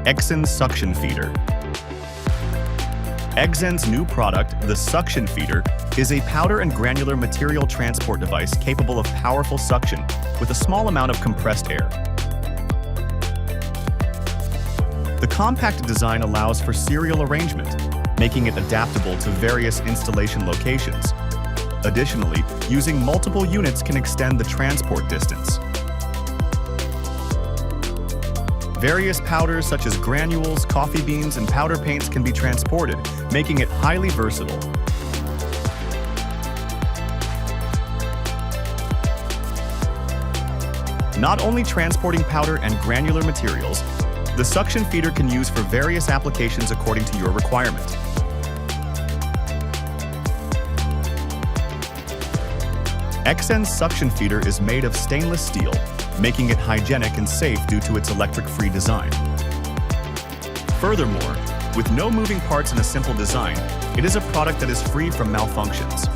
EXEN Suction Feeder. EXEN's new product, the Suction Feeder, is a powder and granular material transport device capable of powerful suction with a small amount of compressed air. The compact design allows for serial arrangement, making it adaptable to various installation locations. Additionally, using multiple units can extend the transport distance. Various powders such as granules, coffee beans, and powder paints can be transported, making it highly versatile. Not only transporting powder and granular materials, the suction feeder can use for various applications according to your requirement. EXEN's suction feeder is made of stainless steel, making it hygienic and safe due to its electric-free design. Furthermore, with no moving parts and a simple design, it is a product that is free from malfunctions.